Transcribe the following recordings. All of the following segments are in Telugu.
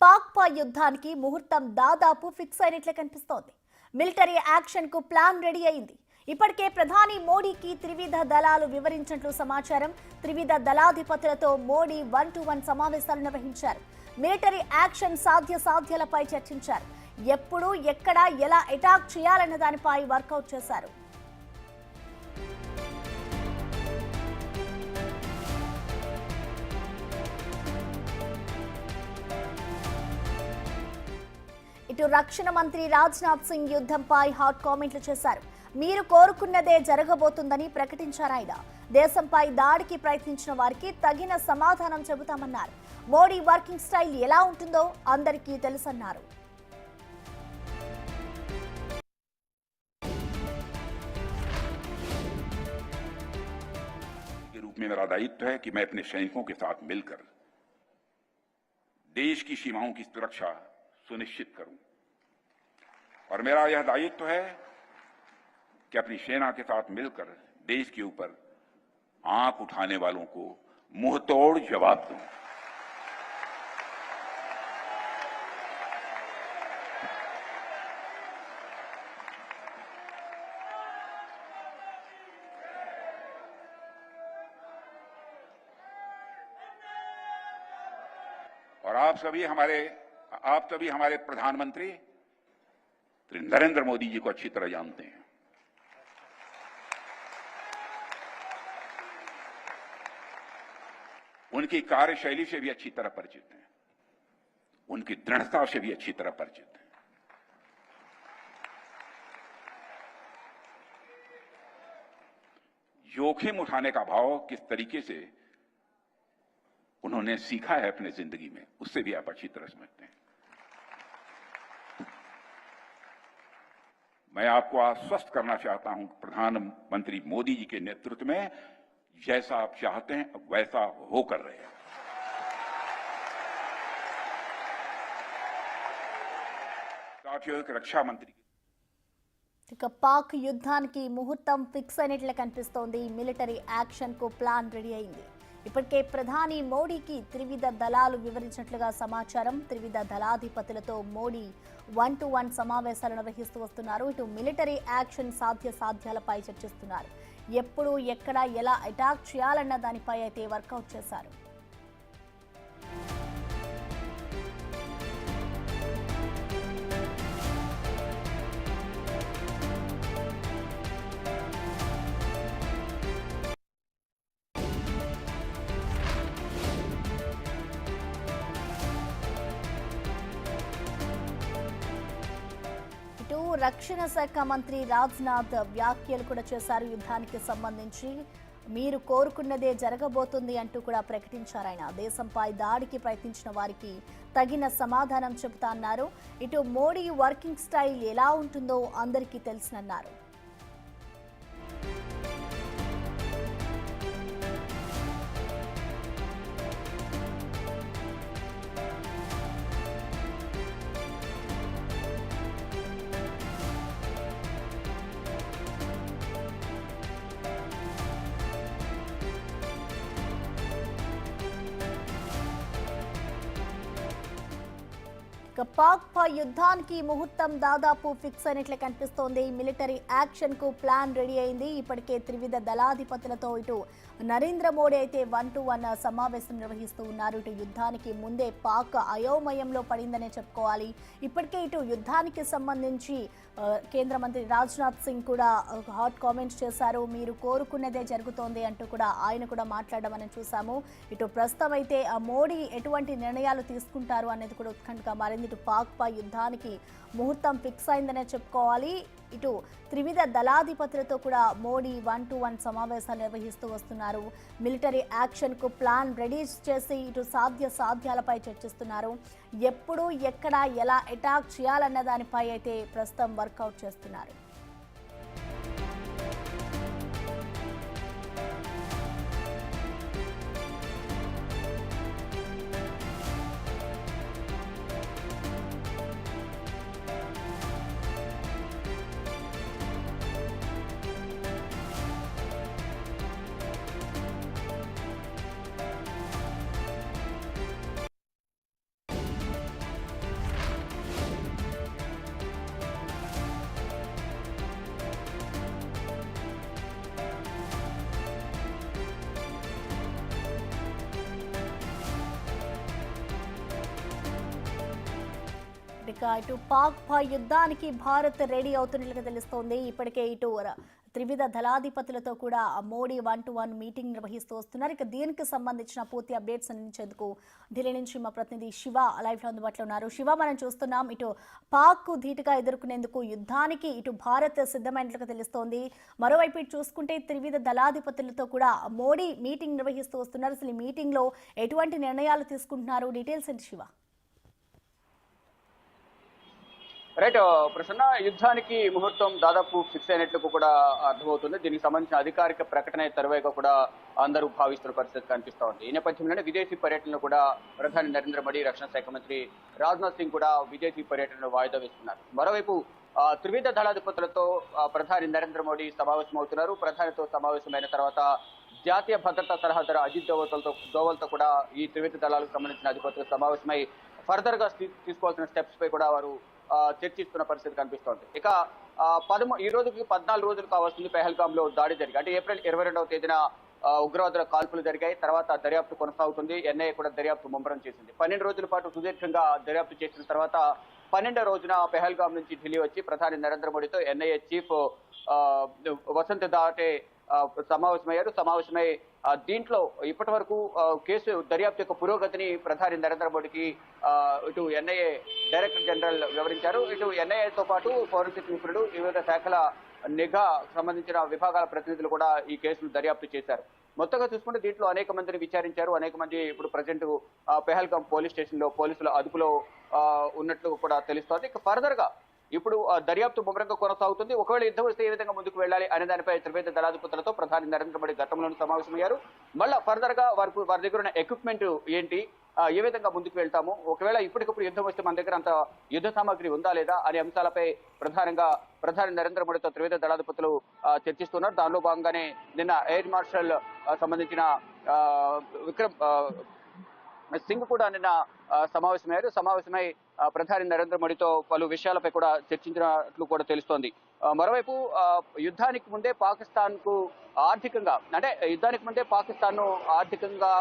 పాక్ పై యుద్ధానికి ముహూర్తం దాదాపు ఫిక్స్ అయినట్లే కనిపిస్తోంది. మిలిటరీ యాక్షన్ కు ప్లాన్ రెడీ అయింది. ఇప్పటికే ప్రధాని మోడీకి త్రివిధ దళాలు వివరించినట్లు సమాచారం. త్రివిధ దళాధిపతులతో మోడీ 1-to-1 సమావేశాలు నిర్వహించారు. మిలిటరీ యాక్షన్ సాధ్యాలపై చర్చించారు. ఎప్పుడు, ఎక్కడ, ఎలా అటాక్ చేయాలన్న దానిపై వర్కౌట్ చేశారు. ఇటు రక్షణ మంత్రి రాజ్నాథ్ సింగ్ యుద్ధంపై హాట్ కామెంట్లు చేశారు. మీరు కోరుకున్నదే జరగబోతుందని ప్రకటించారు ఆయన. దేశంపై దాడికి ప్రయత్నించిన వారికి తగిన సమాధానం చెబుతామన్నారు. మోడీ వర్కింగ్ స్టైల్ ఎలా ఉంటుందో అందరికీ తెలుసన్నారు. मेरा दायित्व है कि मैं अपने सैनिकों के साथ मिलकर देश की सीमाओं की सुरक्षा सुनिश्चित करूं और मेरा यह दायित्व है कि अपनी सेना के साथ मिलकर देश के ऊपर आंख उठाने वालों को मुंहतोड़ जवाब दूं। और आप सभी हमारे प्रधानमंत्री नरेंद्र मोदी जी को अच्छी तरह जानते हैं। उनकी कार्यशैली से भी अच्छी तरह परिचित हैं, उनकी दृढ़ता से भी अच्छी तरह परिचित हैं। जोखिम उठाने का भाव किस तरीके से उन्होंने सीखा है अपने जिंदगी में, उससे भी आप अच्छी तरह समझते हैं। मैं आपको आश्वस्त करना चाहता हूं कि प्रधानमंत्री मोदी जी के नेतृत्व में जैसा आप चाहते हैं वैसा होकर रहेगा। साथियों, रक्षा मंत्री ఇక పాక్ యుద్ధానికి ముహూర్తం ఫిక్స్ అయినట్లే కనిపిస్తోంది. మిలిటరీ యాక్షన్ కు ప్లాన్ రెడీ అయింది. ఇప్పటికే ప్రధాని మోడీకి త్రివిధ దళాలు వివరించినట్లుగా సమాచారం. త్రివిధ దళాధిపతులతో మోడీ 1-to-1 సమావేశాలు నిర్వహిస్తూ వస్తున్నారు. ఇటు మిలిటరీ యాక్షన్ సాధ్యాలపై చర్చిస్తున్నారు. ఎప్పుడు, ఎక్కడ, ఎలా అటాక్ చేయాలన్న దానిపై అయితే వర్కౌట్ చేశారు. రక్షణ శాఖ మంత్రి రాజ్నాథ్ వ్యాఖ్యలు కూడా చేశారు. యుద్ధానికి సంబంధించి మీరు కోరుకున్నదే జరగబోతుంది అంటూ కూడా ప్రకటించారు ఆయన. దేశంపై దాడికి ప్రయత్నించిన వారికి తగిన సమాధానం చెబుతా అన్నారు. ఇటు మోడీ వర్కింగ్ స్టైల్ ఎలా ఉంటుందో అందరికీ తెలుసన్నారు. పాక్ పై యుద్ధానికి ముహూర్తం దాదాపు ఫిక్స్ అయినట్లే కనిపిస్తోంది. మిలిటరీ యాక్షన్ కు ప్లాన్ రెడీ అయింది. ఇప్పటికే త్రివిధ దళాధిపతులతో ఇటు నరేంద్ర మోడీ అయితే 1-to-1 సమావేశం నిర్వహిస్తూ ఉన్నారు. ఇటు యుద్ధానికి ముందే పాక్ అయోమయంలో పడిందనే చెప్పుకోవాలి. ఇప్పటికే ఇటు యుద్ధానికి సంబంధించి కేంద్ర మంత్రి రాజ్నాథ్ సింగ్ కూడా హాట్ కామెంట్స్ చేశారు. మీరు కోరుకున్నదే జరుగుతోంది అంటూ కూడా ఆయన కూడా మాట్లాడడం మనం చూసాము. ఇటు ప్రస్తుతం అయితే మోడీ ఎటువంటి నిర్ణయాలు తీసుకుంటారు అనేది కూడా ఉత్కంఠగా మారింది. ఇటు పాక్ పై యుద్ధానికి ముహూర్తం ఫిక్స్ అయిందనే చెప్పుకోవాలి. ఇటు త్రివిధ దళాధిపతులతో కూడా మోడీ 1-to-1 సమావేశాలు నిర్వహిస్తూ వస్తున్నారు. మిలిటరీ యాక్షన్ కు ప్లాన్ రెడీ చేసి ఇటు సాధ్యాలపై చర్చిస్తున్నారు. ఎప్పుడు, ఎక్కడ, ఎలా అటాక్ చేయాలన్న దానిపై అయితే ప్రస్తుతం వర్కౌట్ చేస్తున్నారు. ఇక ఇటు పాక్ పై యుద్ధానికి భారత్ రెడీ అవుతున్నట్లుగా తెలుస్తోంది. ఇప్పటికే ఇటు త్రివిధ దళాధిపతులతో కూడా మోడీ 1-to-1 మీటింగ్ నిర్వహిస్తూ వస్తున్నారు. ఇక దీనికి సంబంధించిన పూర్తి అప్డేట్స్ అందించేందుకు ఢిల్లీ నుంచి మా ప్రతినిధి శివ లైవ్ లో అందుబాటులో ఉన్నారు. శివ, మనం చూస్తున్నాం ఇటు పాక్ కు ధీటుగా ఎదుర్కొనేందుకు యుద్ధానికి ఇటు భారత్ సిద్ధమైనట్లుగా తెలుస్తోంది. మరోవైపు ఇటు చూసుకుంటే త్రివిధ దళాధిపతులతో కూడా మోడీ మీటింగ్ నిర్వహిస్తూ వస్తున్నారు. అసలు ఈ మీటింగ్ లో ఎటువంటి నిర్ణయాలు తీసుకుంటున్నారు? డీటెయిల్స్ ఏంటి శివ? రైట్ ప్రసన్న, యుద్ధానికి ముహూర్తం దాదాపు ఫిక్స్ అయినట్లు కూడా అర్థమవుతుంది. దీనికి సంబంధించిన అధికారిక ప్రకటన తరువాత కూడా అందరూ భావిస్తున్న పరిస్థితి కనిపిస్తా ఉంది. ఈ నేపథ్యంలోనే విదేశీ పర్యటనలో కూడా ప్రధాని నరేంద్ర మోడీ, రక్షణ శాఖ మంత్రి రాజ్నాథ్ సింగ్ కూడా విదేశీ పర్యటనను వాయిదా వేస్తున్నారు. మరోవైపు త్రివిధ దళాధిపతులతో ప్రధాని నరేంద్ర మోడీ సమావేశమవుతున్నారు. ప్రధానితో సమావేశమైన తర్వాత జాతీయ భద్రతా సలహాదారు అజిత్ దోవల్తో కూడా ఈ త్రివిధ దళాలకు సంబంధించిన అధిపతులు సమావేశమై ఫర్దర్ గా తీసుకోవాల్సిన స్టెప్స్ పై కూడా వారు చర్చిస్తున్న పరిస్థితి కనిపిస్తోంది. ఇక ఈ రోజుకి 14 రోజులు కావాల్సింది పెహల్గామ్ లో దాడి జరిగి, అంటే ఏప్రిల్ 22వ తేదీన ఉగ్రవాదుల కాల్పులు జరిగాయి. తర్వాత దర్యాప్తు కొనసాగుతుంది. ఎన్ఐఏ కూడా దర్యాప్తు ముమ్మరం చేసింది. 12 రోజుల పాటు సుదీర్ఘంగా దర్యాప్తు చేసిన తర్వాత 12వ రోజున పెహల్గామ్ నుంచి ఢిల్లీ వచ్చి ప్రధాని నరేంద్ర మోడీతో ఎన్ఐఏ చీఫ్ వసంత్ దాటే సమావేశమై దీంట్లో ఇప్పటి వరకు కేసు దర్యాప్తు యొక్క పురోగతిని ప్రధాని నరేంద్ర మోడీకి ఇటు ఎన్ఐఏ డైరెక్టర్ జనరల్ వివరించారు. ఇటు ఎన్ఐఏతో పాటు ఫోరెన్సిక్ నిపుణులు, వివిధ శాఖల నిఘా సంబంధించిన విభాగాల ప్రతినిధులు కూడా ఈ కేసును దర్యాప్తు చేశారు. మొత్తంగా చూసుకుంటే దీంట్లో అనేక మందిని విచారించారు. అనేక మంది ఇప్పుడు ప్రజెంట్ పెహల్గామ్ పోలీస్ స్టేషన్ లో పోలీసుల అదుపులో ఉన్నట్లు కూడా తెలుస్తోంది. ఇక ఫర్దర్ గా ఇప్పుడు దర్యాప్తు ముమ్మరంగా కొనసాగుతుంది. ఒకవేళ యుద్ధం వస్తే ఏ విధంగా ముందుకు వెళ్ళాలి అనే దానిపై త్రివిధ దళాధిపతులతో ప్రధాని నరేంద్ర మోడీ గతంలోనూ సమావేశమయ్యారు. మళ్ళా ఫర్దర్ గా వారి దగ్గర ఉన్న ఎక్విప్మెంట్ ఏంటి, ఏ విధంగా ముందుకు వెళ్తాము, ఒకవేళ ఇప్పటికప్పుడు యుద్ధం వస్తే మన దగ్గర అంత యుద్ధ సామాగ్రి ఉందా లేదా అనే అంశాలపై ప్రధానంగా ప్రధాని నరేంద్ర మోడీతో త్రివిధ దళాధిపతులు చర్చిస్తున్నారు. దానిలో భాగంగానే నిన్న ఎయిర్ మార్షల్ సంబంధించిన విక్రమ్ సింగ్ కూడా నిన్న సమావేశమై ప్రధాని నరేంద్ర మోడీతో పలు విషయాలపై కూడా చర్చించినట్లు కూడా తెలుస్తోంది. మరోవైపు యుద్ధానికి ముందే పాకిస్తాన్ కు ఆర్థికంగా, అంటే యుద్ధానికి ముందే పాకిస్తాన్ ను ఆర్థికంగా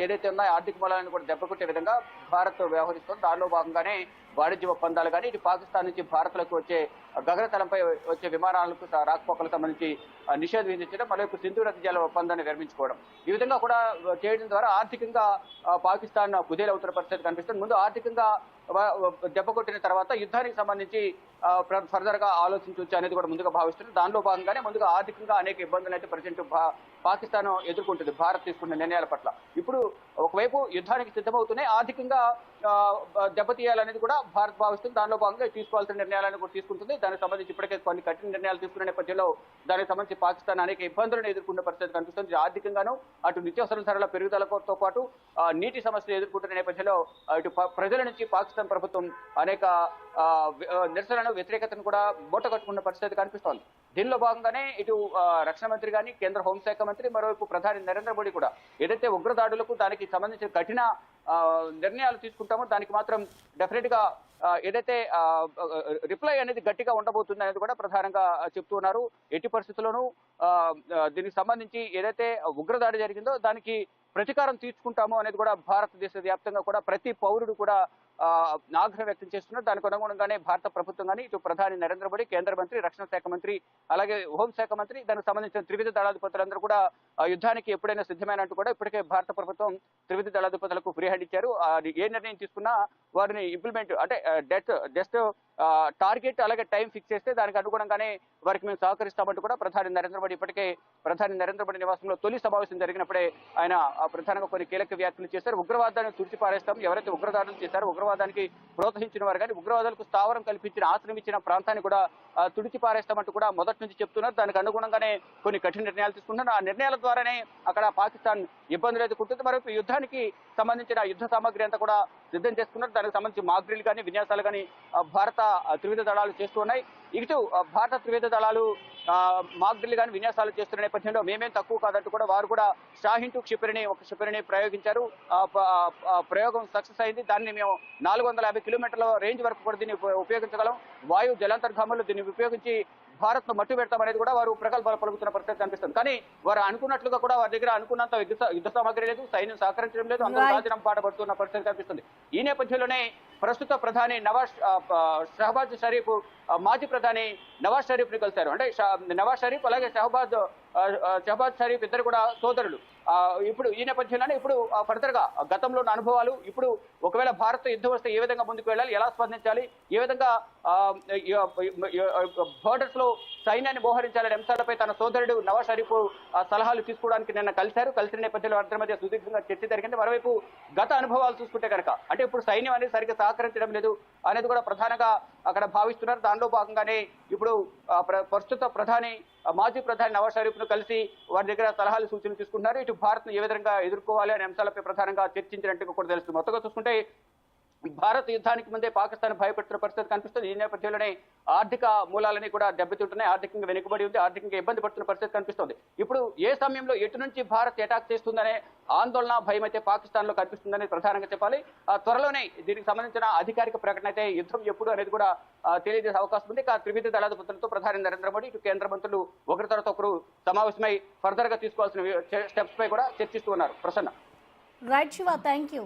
ఏదైతే ఉన్నాయో ఆర్థిక మూలాలను కూడా దెబ్బకొట్టే విధంగా భారత్ వ్యవహరిస్తోంది. దానిలో భాగంగానే వాణిజ్య ఒప్పందాలు కానీ, ఇటు పాకిస్తాన్ నుంచి భారత్లకు వచ్చే గగనతలంపై వచ్చే విమానాలకు రాకపోకలకు సంబంధించి నిషేధం విధించడం, మరోవైపు సింధు నది జల ఒప్పందాన్ని విరమించుకోవడం, ఈ విధంగా కూడా చేయడం ద్వారా ఆర్థికంగా పాకిస్తాన్ కుదేలవుతున్న పరిస్థితి కనిపిస్తుంది. ముందు ఆర్థికంగా దెబ్బ కొట్టిన తర్వాత యుద్ధానికి సంబంధించి ఫర్దర్ గా ఆలోచించవచ్చు అనేది కూడా ముందుగా భావిస్తుంది. దానిలో భాగంగానే ముందుగా ఆర్థికంగా అనేక ఇబ్బందులు అయితే ప్రజెంట్ పాకిస్తాన్ ఎదుర్కొంటుంది భారత్ తీసుకున్న నిర్ణయాల పట్ల. ఇప్పుడు ఒకవైపు యుద్ధానికి సిద్ధమవుతూనే ఆర్థికంగా దెబ్బతీయాలనేది కూడా భారత్ భావిస్తుంది. దానిలో భాగంగా తీసుకోవాల్సిన నిర్ణయాలను కూడా తీసుకుంటుంది. దానికి సంబంధించి ఇప్పటికే కొన్ని కఠిన నిర్ణయాలు తీసుకునే నేపథ్యంలో దానికి సంబంధించి పాకిస్తాన్ అనేక ఇబ్బందులను ఎదుర్కొన్న పరిస్థితి కనిపిస్తుంది. ఆర్థికంగాను, అటు నిత్యావసర ధరల పెరుగుదలతో పాటు నీటి సమస్యలు ఎదుర్కొంటున్న నేపథ్యంలో ఇటు ప్రజల నుంచి పాకిస్తాన్ ప్రభుత్వం అనేక నిరసనలను, వ్యతిరేకతను కూడా మూట కట్టుకున్న పరిస్థితి కనిపిస్తోంది. దీనిలో భాగంగానే ఇటు రక్షణ మంత్రి కానీ, కేంద్ర హోంశాఖ మంత్రి, మరోవైపు ప్రధాని నరేంద్ర మోడీ కూడా ఏదైతే ఉగ్రదాడులకు దానికి సంబంధించిన కఠిన నిర్ణయాలు తీసుకుంటామో దానికి మాత్రం డెఫినెట్ గా ఏదైతే రిప్లై అనేది గట్టిగా ఉండబోతుంది అనేది కూడా ప్రధానంగా చెప్తూ ఉన్నారు. ఎట్టి పరిస్థితుల్లోనూ దీనికి సంబంధించి ఏదైతే ఉగ్రదాడి జరిగిందో దానికి ప్రతీకారం తీర్చుకుంటాము అనేది కూడా భారతదేశ వ్యాప్తంగా కూడా ప్రతి పౌరుడు కూడా ఆగ్రహం వ్యక్తం చేస్తున్నారు. దానికి అనుగుణంగానే భారత ప్రభుత్వం కానీ, ఇటు ప్రధాని నరేంద్ర మోడీ, కేంద్ర మంత్రి, రక్షణ శాఖ మంత్రి, అలాగే హోంశాఖ మంత్రి, దానికి సంబంధించిన త్రివిధ దళాధిపతులందరూ కూడా యుద్ధానికి ఎప్పుడైనా సిద్ధమైనట్టు కూడా ఇప్పటికే భారత ప్రభుత్వం త్రివిధ దళాధిపతులకు ఫ్రీ హ్యాండ్ ఇచ్చారు. ఏ నిర్ణయం తీసుకున్నా వారిని ఇంప్లిమెంట్, అంటే జస్ట్ టార్గెట్ అలాగే టైం ఫిక్స్ చేస్తే దానికి అనుగుణంగానే వారికి మేము సహకరిస్తామంటూ కూడా ప్రధాని నరేంద్ర మోడీ ఇప్పటికే ప్రధాని నరేంద్ర మోడీ నివాసంలో తొలి సమావేశం జరిగినప్పుడే ఆయన ప్రధానంగా కొన్ని కీలక వ్యాఖ్యలు చేశారు. ఉగ్రవాదాన్ని తుడిచిపారేస్తాం, ఎవరైతే ఉగ్రదాడులు చేశారో ఉగ్రవాదానికి ప్రోత్సహించిన వారు కానీ, ఉగ్రవాదాలకు స్థావరం కల్పించిన, ఆశ్రయం ఇచ్చిన ప్రాంతాన్ని కూడా తుడిచిపారేస్తామంటూ కూడా మొదటి నుంచి చెప్తున్నారు. దానికి అనుగుణంగానే కొన్ని కఠిన నిర్ణయాలు తీసుకుంటున్నారు. ఆ నిర్ణయాల ద్వారానే అక్కడ పాకిస్తాన్ ఇబ్బందులు ఎదుర్కొంటుంది. మరొక యుద్ధానికి సంబంధించిన యుద్ధ సామాగ్రి అంతా కూడా సిద్ధం చేసుకున్నారు. దానికి సంబంధించి మాక్డ్రిల్ కానీ, విన్యాసాలు కానీ భారత త్రివిధ దళాలు చేస్తూ ఉన్నాయి. ఇటు భారత త్రివిధ దళాలు మాక్డ్రిల్ కానీ విన్యాసాలు చేస్తున్న నేపథ్యంలో మేమేం తక్కువ కాదంటూ కూడా వారు కూడా షాహిన్ 2 క్షిపణిని ప్రయోగించారు. ప్రయోగం సక్సెస్ అయింది. దాన్ని మేము 450 కిలోమీటర్ల రేంజ్ వరకు కూడా దీన్ని ఉపయోగించగలం. వాయు జలాంతర్గాములు దీన్ని ఉపయోగించి భారత్ ను మట్టు పెడతామనేది కూడా వారు ప్రగల్భాలు పలుకుతున్న పరిస్థితి కనిపిస్తుంది. కానీ వారు అనుకున్నట్లుగా కూడా వారి దగ్గర అనుకున్నంత యుద్ధ సామాగ్రి లేదు, సైన్యం సహకరించడం లేదు, అందరూ రాజీనామా పాటపడుతున్న పరిస్థితి కనిపిస్తుంది. ఈ నేపథ్యంలోనే ప్రస్తుత ప్రధాని షహబాజ్ షరీఫ్ మాజీ ప్రధాని నవాజ్ షరీఫ్ ని కలిశారు. అంటే నవాజ్ షరీఫ్ అలాగే షహబాజ్ షరీఫ్ ఇద్దరు కూడా సోదరులు. ఇప్పుడు ఈ నేపథ్యంలోనే ఇప్పుడు ఫర్దర్ గా గతంలో ఉన్న అనుభవాలు, ఇప్పుడు ఒకవేళ భారత్ యుద్ధం వస్తే ఏ విధంగా ముందుకు వెళ్ళాలి, ఎలా స్పందించాలి, ఏ విధంగా బోర్డర్స్ లో సైన్యాన్ని మోహరించాలనే అంశాలపై తన సోదరుడు నవాజ్ షరీఫ్ సలహాలు తీసుకోవడానికి నిన్న కలిసిన నేపథ్యంలో వారి మధ్య సుదీర్ఘంగా చర్చ జరిగింది. మరోవైపు గత అనుభవాలు చూసుకుంటే కనుక అంటే ఇప్పుడు సైన్యం అనేది సరిగ్గా సహకరించడం లేదు అనేది కూడా ప్రధానంగా అక్కడ భావిస్తున్నారు. దానిలో భాగంగానే ఇప్పుడు ప్రస్తుత మాజీ ప్రధాని నవాజ్ షరీఫ్ ను కలిసి వారి దగ్గర సలహాలు సూచనలు తీసుకుంటున్నారు. ఇటు భారత్ ను ఏ విధంగా ఎదుర్కోవాలి అనే అంశాలపై ప్రధానంగా చర్చించినట్టుగా కూడా తెలుస్తుంది. మొత్తంగా చూసుకుంటే భారత్ యుద్ధానికి ముందే పాకిస్తాన్ భయపెడుతున్న పరిస్థితి కనిపిస్తుంది. ఈ నేపథ్యంలోనే ఆర్థిక మూలాలని కూడా దెబ్బతింటున్నాయి, ఆర్థికంగా వెనుకబడి ఉంది, ఆర్థికంగా ఇబ్బంది పడుతున్న పరిస్థితి కనిపిస్తుంది. ఇప్పుడు ఏ సమయంలో ఎటు నుంచి భారత్ అటాక్ చేస్తుందనే ఆందోళన, భయం అయితే పాకిస్తాన్ లో కనిపిస్తుందని ప్రధానంగా చెప్పాలి. త్వరలోనే దీనికి సంబంధించిన అధికారిక ప్రకటన అయితే యుద్ధం ఎప్పుడు అనేది కూడా తెలియజేసే అవకాశం ఉంది. త్రివిధ దళాధిపతులతో ప్రధాని నరేంద్ర మోడీ, ఇటు కేంద్ర మంత్రులు ఒకరి తర్వాత ఒకరు సమావేశమై ఫర్దర్ గా తీసుకోవాల్సిన స్టెప్స్ పై కూడా చర్చిస్తూ ఉన్నారు. Prasanna. Right Shiva, thank you.